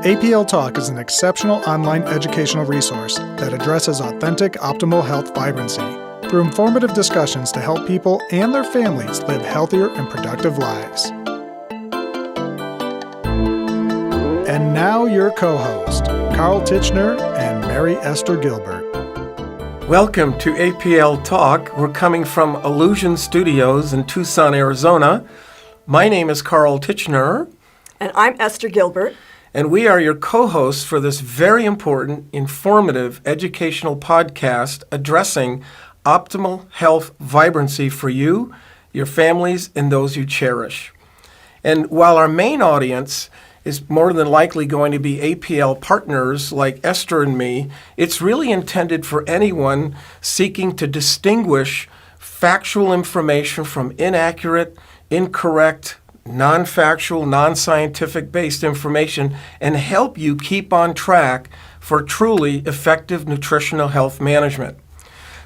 APL Talk is an exceptional online educational resource that addresses authentic, optimal health vibrancy through informative discussions to help people and their families live healthier and productive lives. And now your co-host, Carl Tichenor and Мэри Эстер Gilbert. Welcome to APL Talk. We're coming from Illusion Studios in Tucson, Arizona. My name is Carl Tichenor. And I'm Esther Gilbert. And we are your co-hosts for this very important, informative, educational podcast addressing optimal health vibrancy for you, your families, and those you cherish. And while our main audience is more than likely going to be APL partners like Esther and me, it's really intended for anyone seeking to distinguish factual information from inaccurate, incorrect, non-factual, non-scientific based information and help you keep on track for truly effective nutritional health management.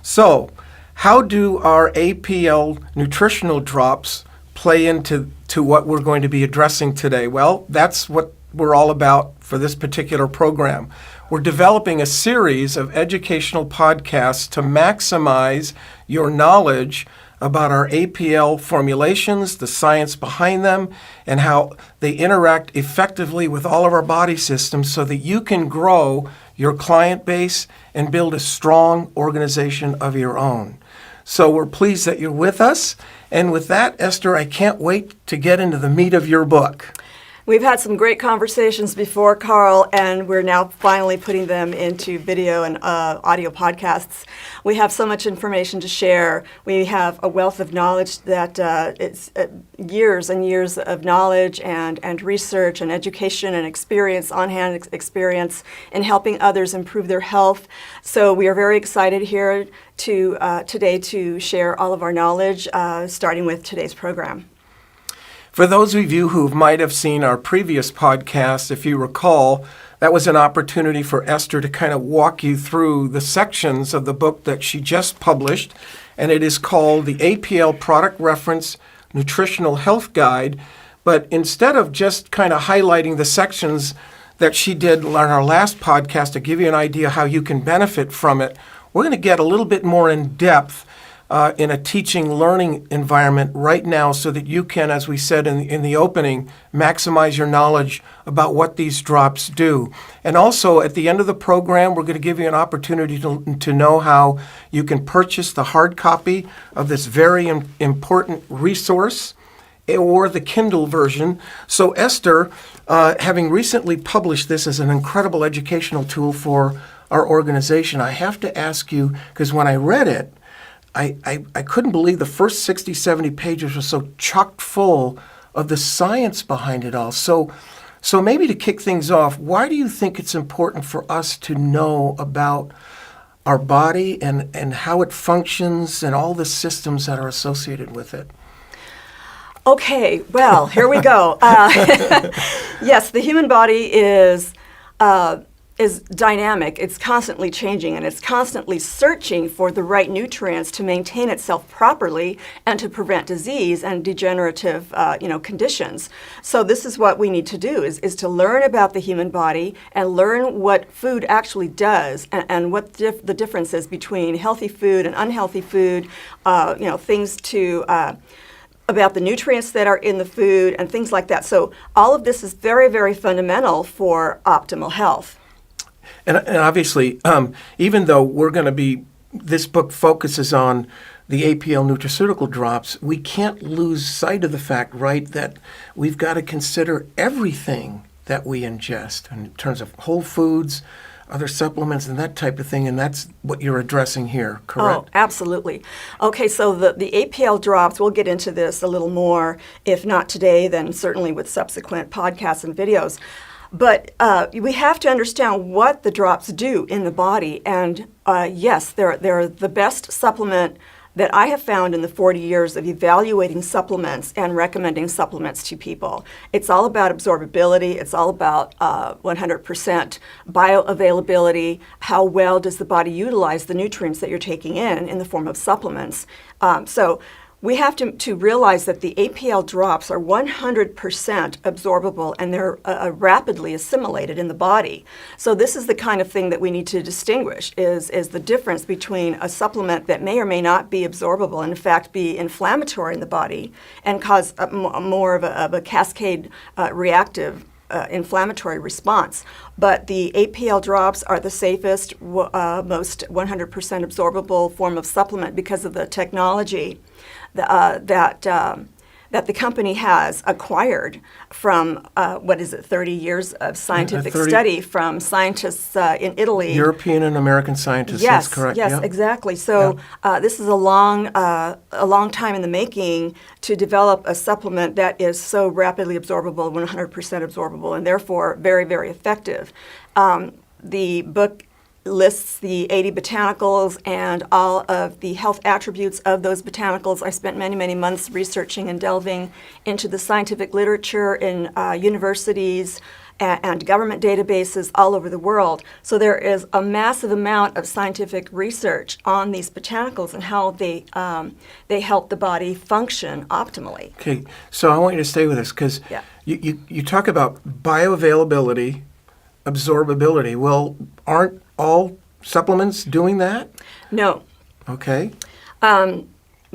So, how do our APL nutritional drops play into what we're going to be addressing today? Well, that's what we're all about for this particular program. We're developing a series of educational podcasts to maximize your knowledge about our APL formulations, the science behind them, and how they interact effectively with all of our body systems so that you can grow your client base and build a strong organization of your own. So we're pleased that you're with us. And with that, Esther, I can't wait to get into the meat of your book. We've had some great conversations before, Carl, and we're now finally putting them into video and audio podcasts. We have so much information to share. We have a wealth of knowledge that it's years and years of knowledge and research and education and experience, on-hand experience in helping others improve their health. So we are very excited here today to share all of our knowledge, starting with today's program. For those of you who might have seen our previous podcast, if you recall, that was an opportunity for Esther to kind of walk you through the sections of the book that she just published, and it is called the APL Product Reference Nutritional Health Guide. But instead of just kind of highlighting the sections that she did on our last podcast to give you an idea how you can benefit from it, we're going to get a little bit more in depth in a teaching learning environment right now so that you can, as we said in the opening, maximize your knowledge about what these drops do. And also at the end of the program, we're going to give you an opportunity to know how you can purchase the hard copy of this very important resource or the Kindle version. So Esther, having recently published this as an incredible educational tool for our organization, I have to ask you, because when I read it, I couldn't believe the first 60, 70 pages were so chock full of the science behind it all. So maybe to kick things off, why do you think it's important for us to know about our body and how it functions and all the systems that are associated with it? Okay, well, here we go. Yes, the human body is dynamic. It's constantly changing, and it's constantly searching for the right nutrients to maintain itself properly and to prevent disease and degenerative conditions. So this is what we need to do, is to learn about the human body and learn what food actually does and what the difference is between healthy food and unhealthy food, things to about the nutrients that are in the food and things like that. So all of this is very, very fundamental for optimal health. And obviously, even though this book focuses on the APL nutraceutical drops, we can't lose sight of the fact, right, that we've got to consider everything that we ingest in terms of whole foods, other supplements, and that type of thing, and that's what you're addressing here, correct? Oh, absolutely. Okay, so the APL drops, we'll get into this a little more, if not today, then certainly with subsequent podcasts and videos. But we have to understand what the drops do in the body. And yes, they're the best supplement that I have found in the 40 years of evaluating supplements and recommending supplements to people. It's all about absorbability. It's all about 100% bioavailability. How well does the body utilize the nutrients that you're taking in the form of supplements? So we have to realize that the APL drops are 100% absorbable, and they're rapidly assimilated in the body. So this is the kind of thing that we need to distinguish, is the difference between a supplement that may or may not be absorbable and in fact be inflammatory in the body and cause more of a cascade reactive inflammatory response. But the APL drops are the safest, most 100% absorbable form of supplement because of the technology that the company has acquired from, 30 years of scientific study from scientists in Italy. European and American scientists, that's correct. Yes, exactly. So this is a long time in the making to develop a supplement that is so rapidly absorbable, 100% absorbable, and therefore very, very effective. The book lists the 80 botanicals and all of the health attributes of those botanicals. I spent many, many months researching and delving into the scientific literature in universities and government databases all over the world. So there is a massive amount of scientific research on these botanicals and how they help the body function optimally. Okay, so I want you to stay with us because you talk about bioavailability, absorbability. Well, aren't all supplements doing that? No. Okay.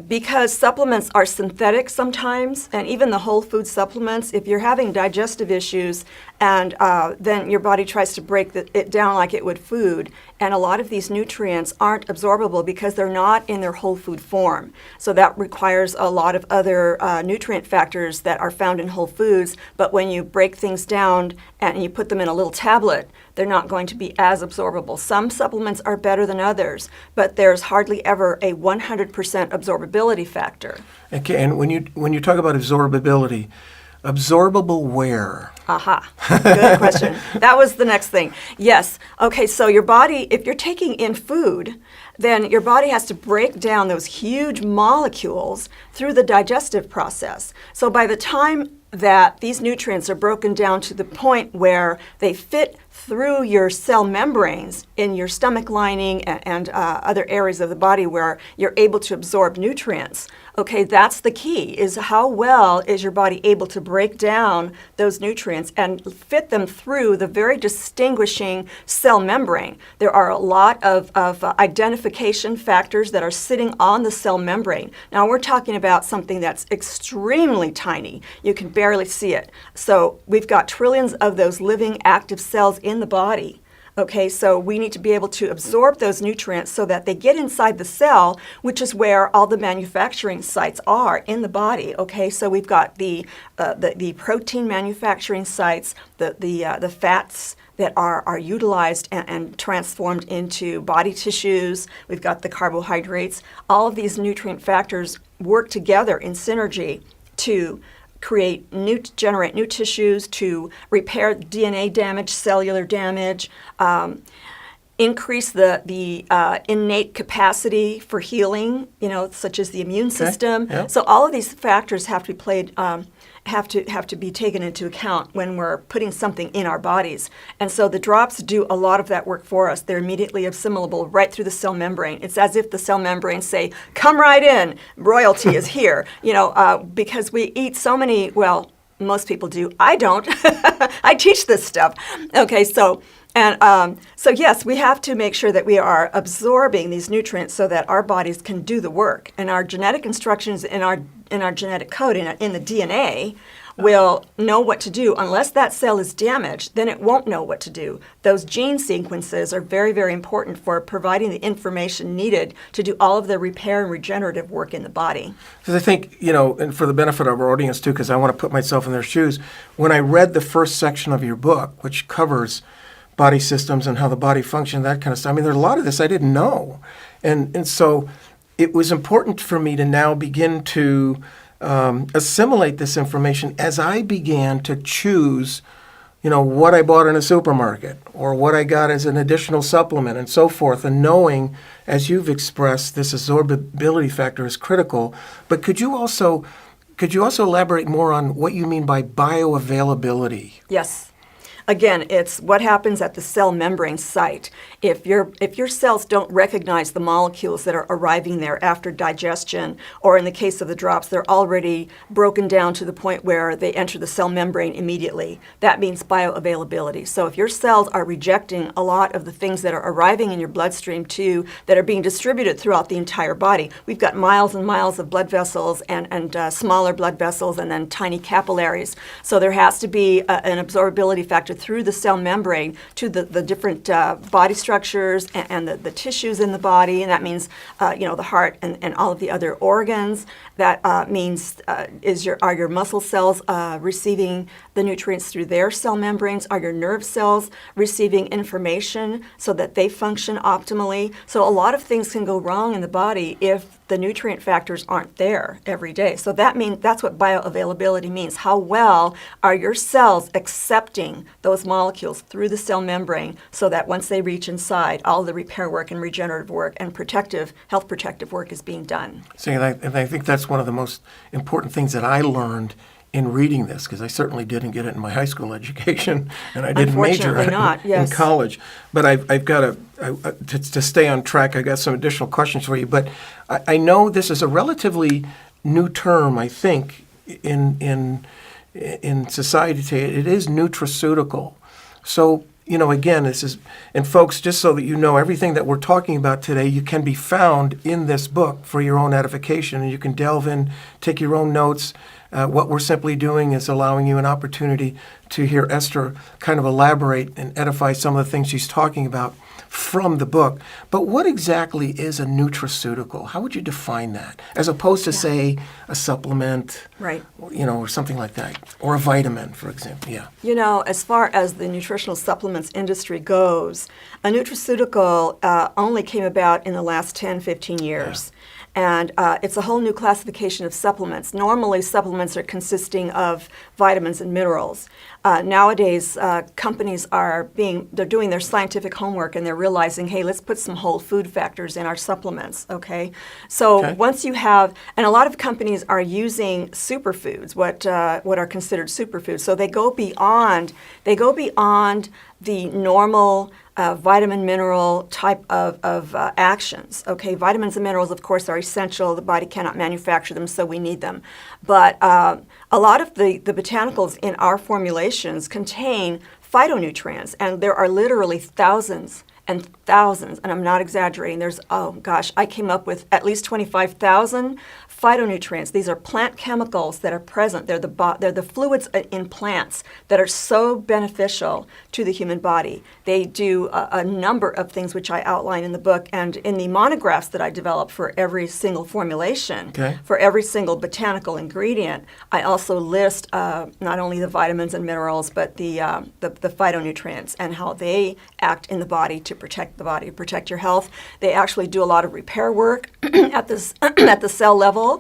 Because supplements are synthetic sometimes, and even the whole food supplements, if you're having digestive issues and then your body tries to break it down like it would food, and a lot of these nutrients aren't absorbable because they're not in their whole food form. So that requires a lot of other nutrient factors that are found in whole foods, but when you break things down and you put them in a little tablet, they're not going to be as absorbable. Some supplements are better than others, but there's hardly ever a 100% absorbability factor. Okay, and when you talk about absorbability, absorbable where? Aha, good question. That was the next thing. Yes, okay, so your body, if you're taking in food, then your body has to break down those huge molecules through the digestive process. So by the time that these nutrients are broken down to the point where they fit through your cell membranes in your stomach lining and other areas of the body where you're able to absorb nutrients. Okay, that's the key, is how well is your body able to break down those nutrients and fit them through the very distinguishing cell membrane. There are a lot of identification factors that are sitting on the cell membrane. Now we're talking about something that's extremely tiny. You can barely see it. So we've got trillions of those living active cells in the body. Okay, so we need to be able to absorb those nutrients so that they get inside the cell, which is where all the manufacturing sites are in the body. Okay, so we've got the protein manufacturing sites, the fats that are utilized and transformed into body tissues. We've got the carbohydrates. All of these nutrient factors work together in synergy to generate new tissues, to repair DNA damage, cellular damage, increase the innate capacity for healing, such as the immune system. Yeah. So all of these factors have to be played, have to be taken into account when we're putting something in our bodies. And so the drops do a lot of that work for us. They're immediately assimilable right through the cell membrane. It's as if the cell membranes say, "Come right in, royalty is here." Because we eat so many. Well, most people do. I don't. I teach this stuff. Okay, so yes, we have to make sure that we are absorbing these nutrients so that our bodies can do the work. And our genetic instructions in our genetic code, in the DNA, will know what to do. Unless that cell is damaged, then it won't know what to do. Those gene sequences are very, very important for providing the information needed to do all of the repair and regenerative work in the body. Because I think, and for the benefit of our audience too, because I want to put myself in their shoes, when I read the first section of your book, which covers body systems and how the body functions, that kind of stuff, I mean, there's a lot of this I didn't know. And so it was important for me to now begin to assimilate this information as I began to choose, what I bought in a supermarket or what I got as an additional supplement and so forth. And knowing, as you've expressed, this absorbability factor is critical. But could you also elaborate more on what you mean by bioavailability? Yes. again, it's what happens at the cell membrane site. If your cells don't recognize the molecules that are arriving there after digestion, or in the case of the drops, they're already broken down to the point where they enter the cell membrane immediately. That means bioavailability. So if your cells are rejecting a lot of the things that are arriving in your bloodstream too, that are being distributed throughout the entire body, we've got miles and miles of blood vessels and smaller blood vessels and then tiny capillaries. So there has to be an absorbability factor through the cell membrane to the different body structures and the tissues in the body, and that means the heart and all of the other organs. That means are your muscle cells receiving the nutrients through their cell membranes? Are your nerve cells receiving information so that they function optimally? So a lot of things can go wrong in the body if the nutrient factors aren't there every day. So that's what bioavailability means. How well are your cells accepting those molecules through the cell membrane so that once they reach inside, all the repair work and regenerative work and health protective work is being done. See, and I think that's one of the most important things that I learned in reading this, because I certainly didn't get it in my high school education, and I didn't major in college. But I've got to stay on track, I got some additional questions for you. But I know this is a relatively new term, I think, in society today. It is nutraceutical. So, again, this is, and folks, just so that you know, everything that we're talking about today, you can be found in this book for your own edification, and you can delve in, take your own notes. What we're simply doing is allowing you an opportunity to hear Esther kind of elaborate and edify some of the things she's talking about from the book. But what exactly is a nutraceutical? How would you define that? As opposed to, say, a supplement, right? Or something like that, or a vitamin, for example. Yeah. As far as the nutritional supplements industry goes, a nutraceutical only came about in the last 10, 15 years. Yeah. And it's a whole new classification of supplements. Normally, supplements are consisting of vitamins and minerals. Nowadays, companies they're doing their scientific homework and they're realizing, hey, let's put some whole food factors in our supplements, okay? So once you have, and a lot of companies are using superfoods, what are considered superfoods. So they go beyond the normal vitamin mineral type of actions. Okay, vitamins and minerals, of course, are essential. The body cannot manufacture them, so we need them. But a lot of the botanicals in our formulations contain phytonutrients, and there are literally thousands and thousands, and I'm not exaggerating. I came up with at least 25,000 phytonutrients. These are plant chemicals that are present. They're the fluids in plants that are so beneficial to the human body. They do a number of things which I outline in the book and in the monographs that I develop for every single formulation, for every single botanical ingredient. I also list not only the vitamins and minerals, but the phytonutrients and how they act in the body to protect the body, protect your health. They actually do a lot of repair work at the cell level.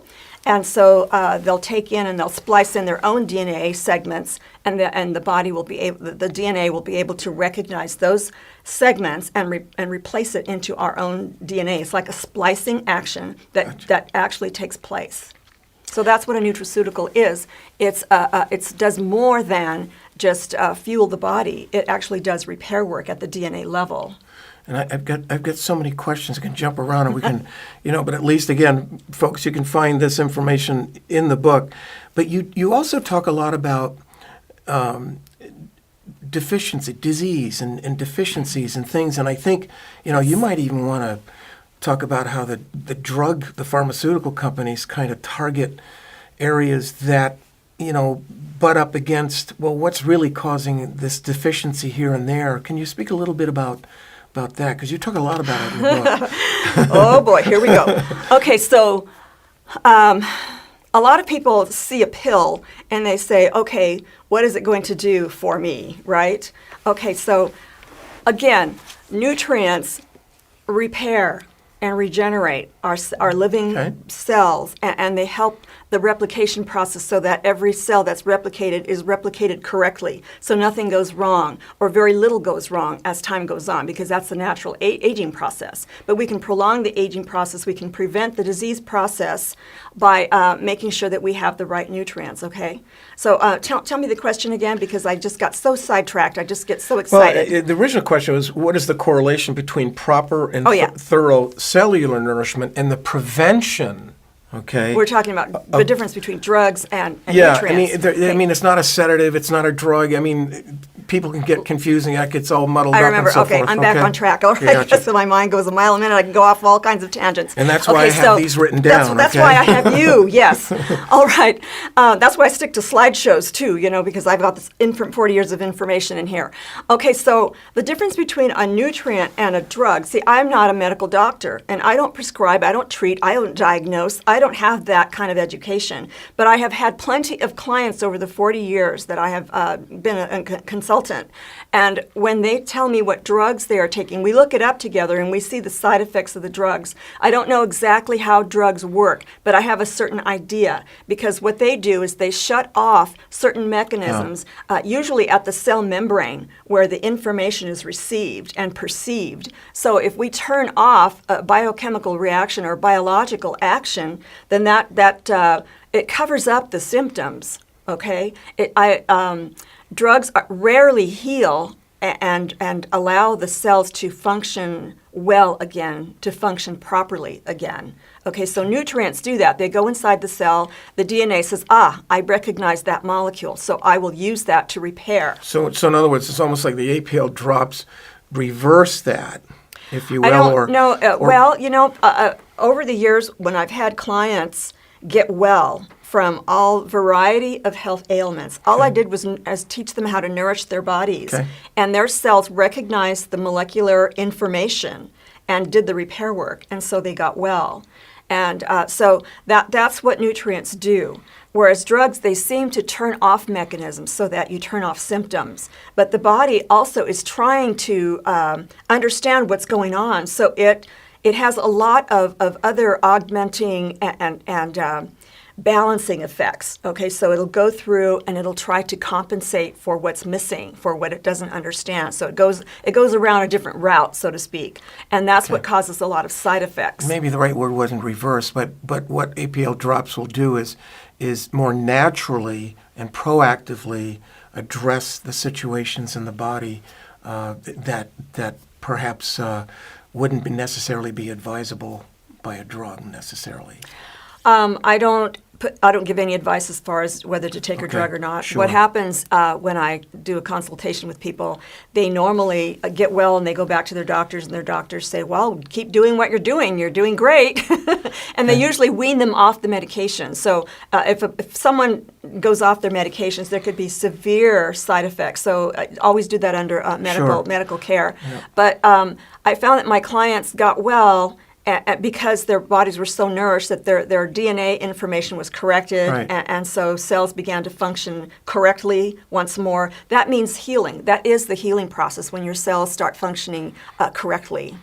And so they'll take in and they'll splice in their own DNA segments, and the DNA will be able to recognize those segments and replace it into our own DNA. It's like a splicing action that actually takes place. So that's what a nutraceutical is. It does more than just fuel the body. It actually does repair work at the DNA level. And I've got so many questions. I can jump around, and we can, but at least, again, folks, you can find this information in the book. But you also talk a lot about disease and deficiencies and things. And I think, you might even want to talk about how the pharmaceutical companies kind of target areas that, butt up against, well, what's really causing this deficiency here and there. Can you speak a little bit about that? Because you talk a lot about it in the book. Oh, boy, here we go. Okay, so a lot of people see a pill and they say, okay, what is it going to do for me, right? Okay, so again, nutrients repair and regenerate our living cells, and they help the replication process so that every cell that's replicated is replicated correctly, so nothing goes wrong or very little goes wrong as time goes on, because that's the natural aging process. But we can prolong the aging process. We can prevent the disease process by making sure that we have the right nutrients, okay? So tell me the question again, because I just got so sidetracked. I just get so excited. Well, the original question was, what is the correlation between proper and thorough cellular nourishment and the prevention? Okay. We're talking about the difference between drugs and yeah, nutrients. I mean, it's not a sedative, it's not a drug. I mean, people can get confusing. It gets all muddled I up remember. and so Okay, forth. I'm back on track. All right, Gotcha. so my mind goes a mile a minute. I can go off all kinds of tangents. And that's why I have these written down. That's why I have you. Yes. All right. That's why I stick to slideshows too. Because I've got this 40 years of information in here. Okay, so the difference between a nutrient and a drug. See, I'm not a medical doctor, and I don't prescribe, I don't treat, I don't diagnose. I don't have that kind of education. But I have had plenty of clients over the 40 years that I have been a consultant. And when they tell me what drugs they are taking, we look it up together and we see the side effects of the drugs. I don't know exactly how drugs work, but I have a certain idea, because what they do is they shut off certain mechanisms, usually at the cell membrane where the information is received and perceived. So if we turn off a biochemical reaction or biological action, then it covers up the symptoms. Okay, drugs rarely heal and allow the cells to function well again, to function properly again. Okay, so nutrients do that. They go inside the cell. The DNA says, I recognize that molecule, so I will use that to repair. So in other words, it's almost like the APL drops reverse that, if you will. I don't know. Over the years, when I've had clients get well from all variety of health ailments, all I did was teach them how to nourish their bodies. Okay. And their cells recognized the molecular information and did the repair work, and so they got well. And so that's what nutrients do. Whereas drugs, they seem to turn off mechanisms so that you turn off symptoms. But the body also is trying to understand what's going on. So it has a lot of other augmenting and balancing effects. Okay, so it'll go through and it'll try to compensate for what's missing, for what it doesn't understand. So it goes around a different route, so to speak, and that's what causes a lot of side effects. Maybe the right word wasn't reverse, but what APL drops will do is more naturally and proactively address the situations in the body that perhaps wouldn't necessarily be advisable by a drug necessarily. I don't give any advice as far as whether to take a drug or not. Sure. What happens when I do a consultation with people, they normally get well and they go back to their doctors, and their doctors say, well, keep doing what you're doing great. And they usually wean them off the medication. So if someone goes off their medications, there could be severe side effects. So I always do that under medical care. Yeah. But I found that my clients got well because their bodies were so nourished that their DNA information was corrected, and so cells began to function correctly once more. That means healing. That is the healing process, when your cells start functioning correctly.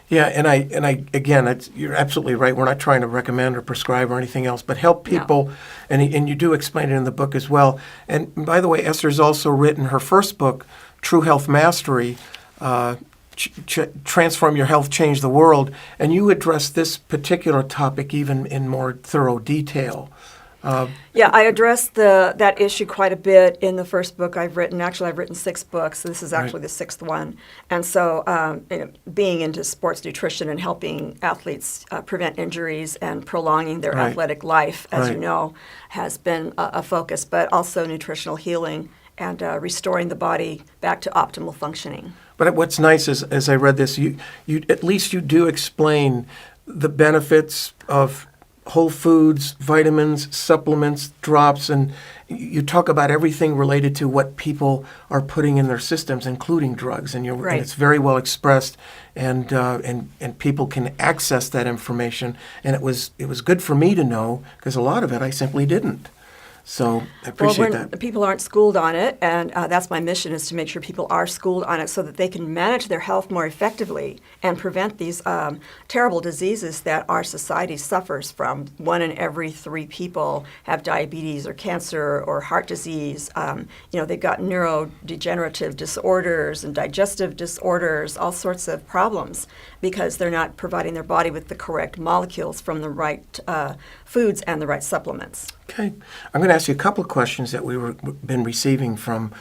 Yeah, and I again, you're absolutely right. We're not trying to recommend or prescribe or anything else, but help people, and you do explain it in the book as well. And by the way, Esther's also written her first book, True Health Mastery, Transform Your Health, Change the World, and you address this particular topic even in more thorough detail. I addressed that issue quite a bit in the first book I've written. Actually, I've written 6 books. This is actually the 6th one. And so being into sports nutrition and helping athletes prevent injuries and prolonging their athletic life, as you know, has been a focus, but also nutritional healing and restoring the body back to optimal functioning. But what's nice is, as I read this, you at least you do explain the benefits of whole foods, vitamins, supplements, drops, and you talk about everything related to what people are putting in their systems, including drugs. And and it's very well expressed, and people can access that information. And it was good for me to know, because a lot of it I simply didn't. So I appreciate that. People aren't schooled on it, and that's my mission, is to make sure people are schooled on it so that they can manage their health more effectively and prevent these terrible diseases that our society suffers from. 1 in every 3 people have diabetes or cancer or heart disease. They've got neurodegenerative disorders and digestive disorders, all sorts of problems, because they're not providing their body with the correct molecules from the right foods and the right supplements. Okay. I'm going to ask you a couple of questions that we've been receiving from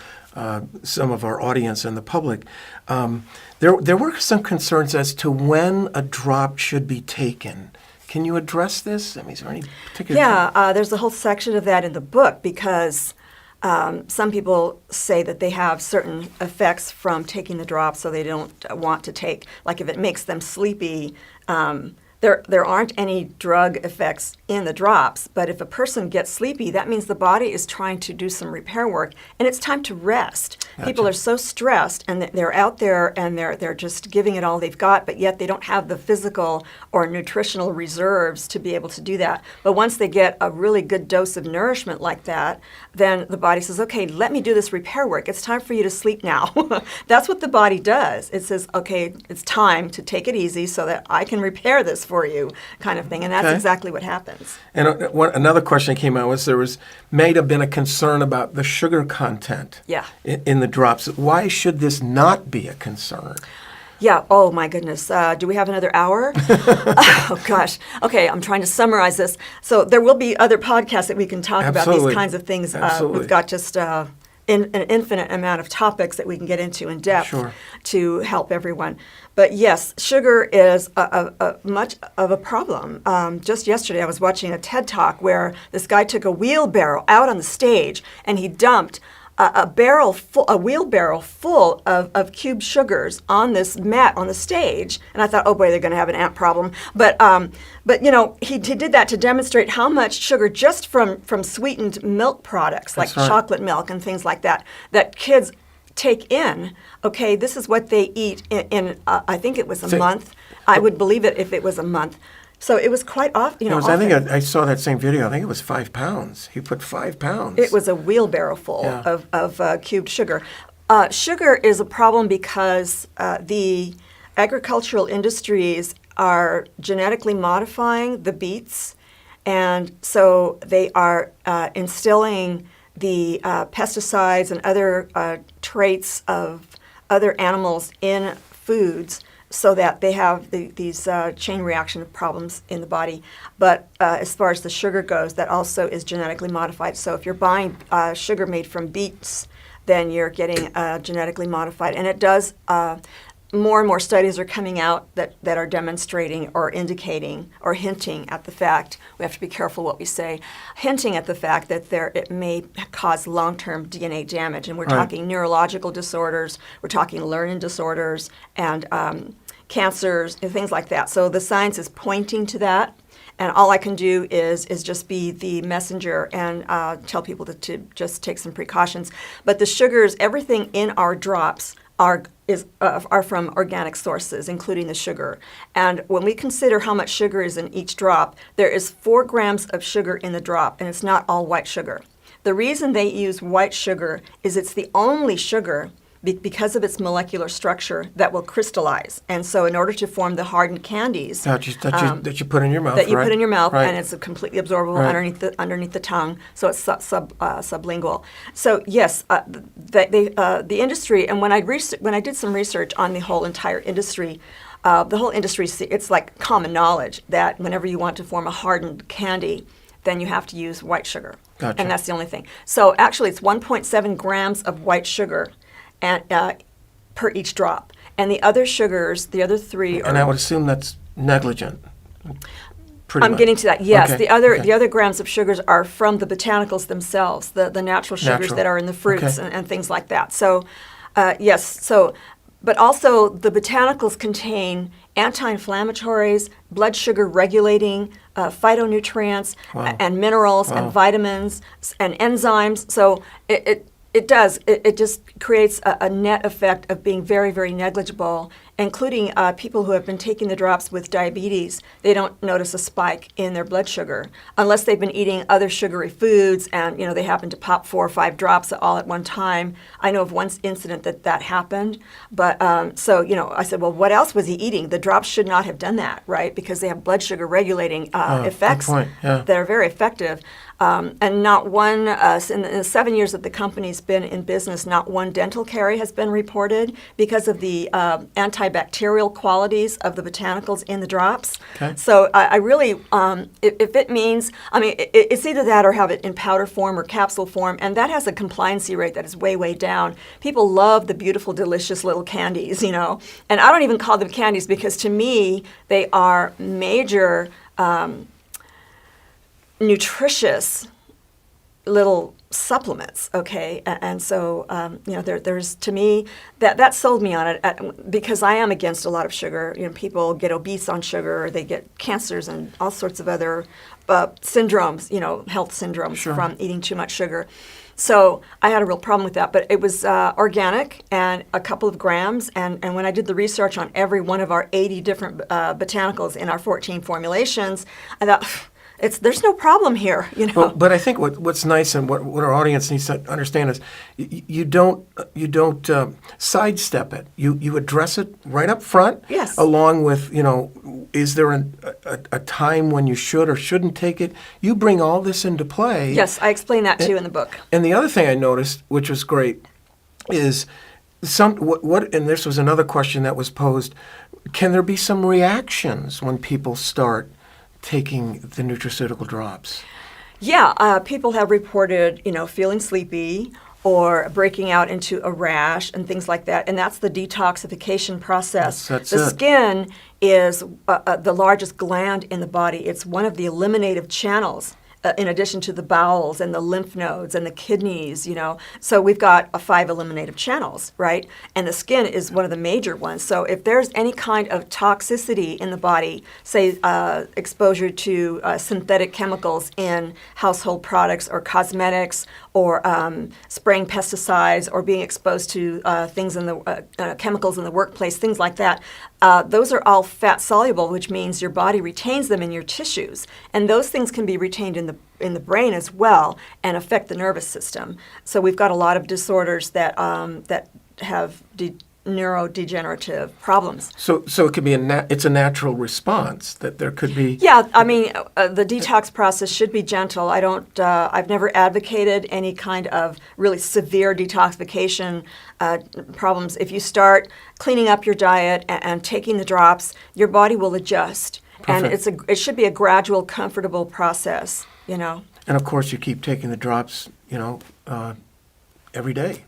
some of our audience and the public. There were some concerns as to when a drop should be taken. Can you address this? I mean, is there any particular... Yeah, there's a whole section of that in the book, because some people say that they have certain effects from taking the drops, so they don't want to take, like if it makes them sleepy, there aren't any drug effects in the drops, but if a person gets sleepy, that means the body is trying to do some repair work, and it's time to rest. Gotcha. People are so stressed, and they're out there, and they're just giving it all they've got, but yet they don't have the physical or nutritional reserves to be able to do that. But once they get a really good dose of nourishment like that, then the body says, okay, let me do this repair work. It's time for you to sleep now. That's what the body does. It says, okay, it's time to take it easy so that I can repair this for you, kind of thing. And that's exactly what happens. And another question that came out was may have been a concern about the sugar content in the drops. Why should this not be a concern? Yeah. Oh, my goodness. Do we have another hour? Oh, gosh. Okay, I'm trying to summarize this. So there will be other podcasts that we can talk about these kinds of things. We've got just an infinite amount of topics that we can get into in depth to help everyone. But yes, sugar is much of a problem. Just yesterday I was watching a TED Talk where this guy took a wheelbarrow out on the stage and he dumped a wheelbarrow full of cubed sugars on this mat on the stage, and I thought, oh boy, they're going to have an ant problem. But he did that to demonstrate how much sugar just from sweetened milk products like chocolate milk and things like that kids take in. Okay, this is what they eat in I think it was a month. I would believe it if it was a month. So it was quite often, I think I saw that same video. I think it was 5 pounds. He put 5 pounds. It was a wheelbarrow full of cubed sugar. Sugar is a problem because the agricultural industries are genetically modifying the beets, and so they are instilling the pesticides and other traits of other animals in foods, so that they have these chain reaction problems in the body. But as far as the sugar goes, that also is genetically modified. So if you're buying sugar made from beets, then you're getting genetically modified. And it does, more and more studies are coming out that are demonstrating or indicating or hinting at the fact, we have to be careful what we say, hinting at the fact that it may cause long-term DNA damage. And we're talking neurological disorders, we're talking learning disorders, and cancers and things like that. So the science is pointing to that, and all I can do is just be the messenger and tell people to just take some precautions. But the sugars, everything in our drops are from organic sources, including the sugar. And when we consider how much sugar is in each drop, there is 4 grams of sugar in the drop, and it's not all white sugar. The reason they use white sugar is it's the only sugar because of its molecular structure that will crystallize. And so in order to form the hardened candies that you put in your mouth, that you put in your mouth, and it's completely absorbable underneath the tongue, so it's sublingual. So yes, the industry, and when I did some research on the whole entire industry, it's like common knowledge that whenever you want to form a hardened candy, then you have to use white sugar. Gotcha. And that's the only thing. So actually it's 1.7 grams of white sugar per each drop. And the other sugars, the other 3 are... And I would assume that's negligent. I'm getting to that, yes. Okay. The other grams of sugars are from the botanicals themselves, the natural sugars that are in the fruits and things like that. So, yes, but also the botanicals contain anti-inflammatories, blood sugar regulating, phytonutrients, and minerals, and vitamins, and enzymes. So It does. It just creates a net effect of being very, very negligible, including people who have been taking the drops with diabetes. They don't notice a spike in their blood sugar unless they've been eating other sugary foods and, they happen to pop 4 or 5 drops all at one time. I know of one incident that happened. But so, I said, well, what else was he eating? The drops should not have done that, right? Because they have blood sugar regulating effects good point. Yeah. that are very effective. And not one, in the 7 years that the company's been in business, not one dental carie has been reported because of the antibacterial qualities of the botanicals in the drops. Okay. So I really, if it means, it's either that or have it in powder form or capsule form, and that has a compliancy rate that is way, way down. People love the beautiful, delicious little candies, and I don't even call them candies because to me, they are major nutritious little supplements, okay? And so, there's, to me, that sold me on it because I am against a lot of sugar. People get obese on sugar, or they get cancers and all sorts of other syndromes, health syndromes from eating too much sugar. So I had a real problem with that, but it was organic and a couple of grams. And when I did the research on every one of our 80 different botanicals in our 14 formulations, I thought, there's no problem here, Well, but I think what's nice and what our audience needs to understand is you don't sidestep it. You address it right up front. Yes. Along with is there a time when you should or shouldn't take it? You bring all this into play. Yes, I explain that too in the book. And the other thing I noticed, which was great, is and this was another question that was posed. Can there be some reactions when people start taking the nutraceutical drops? Yeah, people have reported, feeling sleepy or breaking out into a rash and things like that, and that's the detoxification process. That's the it. skin is the largest gland in the body. It's one of the eliminative channels. In addition to the bowels and the lymph nodes and the kidneys, So we've got 5 eliminative channels, right? And the skin is one of the major ones. So if there's any kind of toxicity in the body, say exposure to synthetic chemicals in household products or cosmetics or spraying pesticides or being exposed to things in the chemicals in the workplace, things like that, those are all fat soluble, which means your body retains them in your tissues. And those things can be retained in the brain as well and affect the nervous system. So we've got a lot of disorders that have neurodegenerative problems. So it could be it's a natural response that there could be. Yeah, the detox process should be gentle. I've never advocated any kind of really severe detoxification problems. If you start cleaning up your diet and taking the drops, your body will adjust. Perfect. And it should be a gradual, comfortable process, And of course, you keep taking the drops, every day.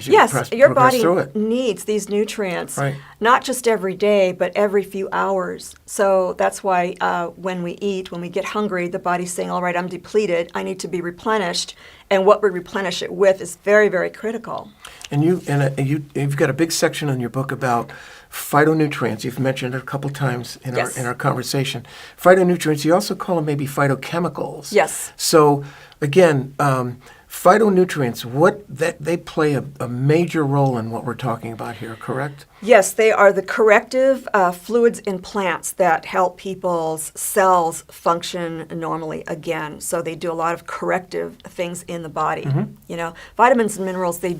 Yes, your body through it. needs these nutrients, Right. not just every day, but every few hours. So that's why when we eat, when we get hungry, the body's saying, all right, I'm depleted, I need to be replenished. And what we replenish it with is very, very critical. And you've got a big section in your book about phytonutrients. You've mentioned it a couple times in our conversation. Phytonutrients, you also call them maybe phytochemicals. Yes. So again, phytonutrients, they play a major role in what we're talking about here, correct? Yes, they are the corrective fluids in plants that help people's cells function normally again. So they do a lot of corrective things in the body. Mm-hmm. Vitamins and minerals, they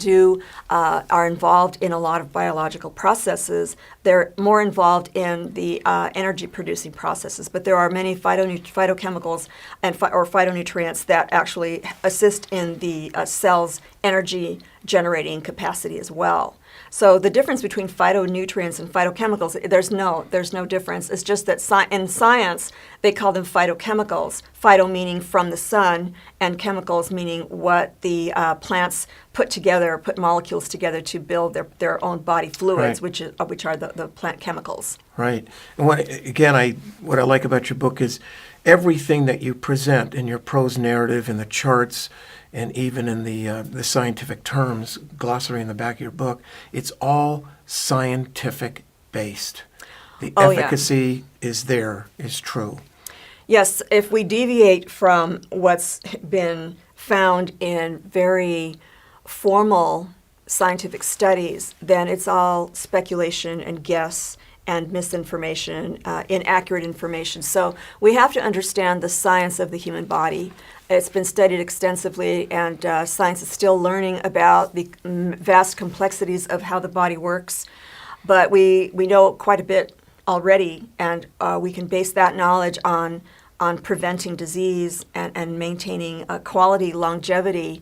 are involved in a lot of biological processes. They're more involved in the energy-producing processes, but there are many phytochemicals or phytonutrients that actually assist in the cell's energy-generating capacity as well. So the difference between phytonutrients and phytochemicals, there's no difference. It's just that in science, they call them phytochemicals. Phyto meaning from the sun, and chemicals meaning what the plants put molecules together to build their own body fluids, right. which are the plant chemicals. Right. And what I like about your book is everything that you present in your prose narrative, in the charts, and even in the scientific terms, glossary in the back of your book, it's all scientific based. The efficacy is true. Yes, if we deviate from what's been found in very formal scientific studies, then it's all speculation and guess and misinformation, inaccurate information. So we have to understand the science of the human body. It's been studied extensively, and science is still learning about the vast complexities of how the body works. But we know quite a bit already, and we can base that knowledge on preventing disease and maintaining quality longevity.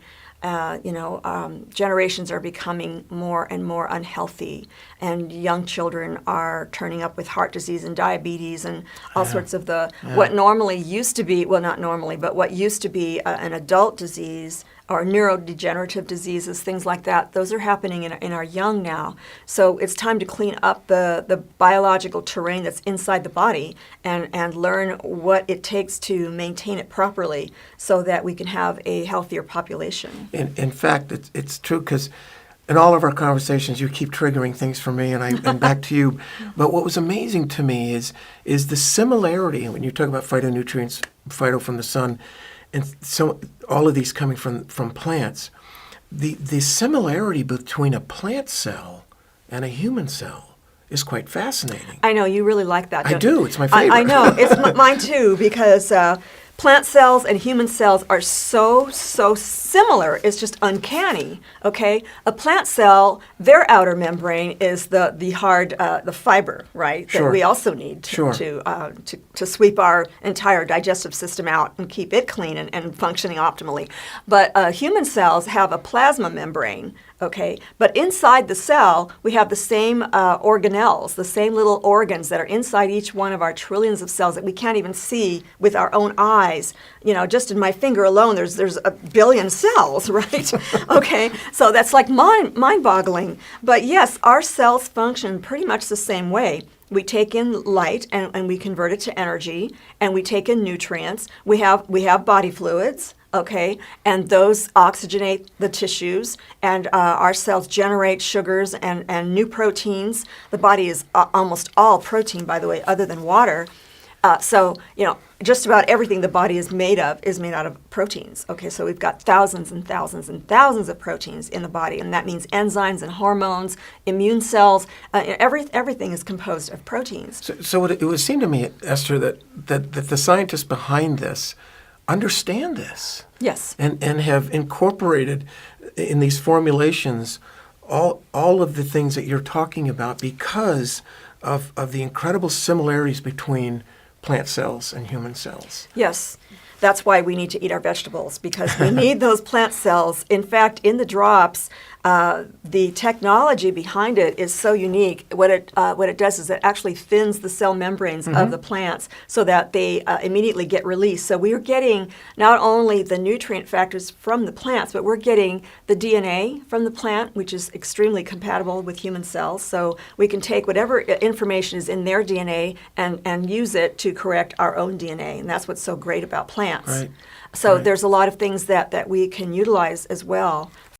Generations are becoming more and more unhealthy, and young children are turning up with heart disease and diabetes and all sorts of what normally used to be, well, not normally, but what used to be an adult disease or neurodegenerative diseases, things like that. Those are happening in our young now. So it's time to clean up the biological terrain that's inside the body and learn what it takes to maintain it properly so that we can have a healthier population. In fact, it's true, because in all of our conversations, you keep triggering things for me, and back to you. But what was amazing to me is the similarity when you talk about phytonutrients, phyto from the sun, and so all of these coming from plants. The similarity between a plant cell and a human cell is quite fascinating. I know, you really like that, I don't you? do. It's my favorite. I know. It's mine too, because plant cells and human cells are so similar. It's just uncanny, okay? A plant cell, their outer membrane is the hard, the fiber, right? Sure. That we also need to sweep our entire digestive system out and keep it clean and functioning optimally. But human cells have a plasma membrane, okay? But inside the cell, we have the same organelles, the same little organs that are inside each one of our trillions of cells that we can't even see with our own eyes. Just in my finger alone, there's a billion cells, right? Okay, so that's like mind-boggling. But yes, our cells function pretty much the same way. We take in light and we convert it to energy, and we take in nutrients. We have body fluids, okay, and those oxygenate the tissues, and our cells generate sugars and new proteins. The body is almost all protein, by the way, other than water. So just about everything the body is made out of proteins. Okay, so we've got thousands and thousands and thousands of proteins in the body, and that means enzymes and hormones, immune cells. Everything is composed of proteins. So it would seem to me, Esther, that the scientists behind this understand this. Yes. And have incorporated in these formulations all of the things that you're talking about because of the incredible similarities between plant cells and human cells. Yes. That's why we need to eat our vegetables, because we need those plant cells. In fact, in the drops, the technology behind it is so unique. What it does is it actually thins the cell membranes of the plants so that they immediately get released. So we're getting not only the nutrient factors from the plants, but we're getting the DNA from the plant, which is extremely compatible with human cells. So we can take whatever information is in their DNA and use it to correct our own DNA. And that's what's so great about plants. Right. So Right. there's a lot of things that we can utilize as well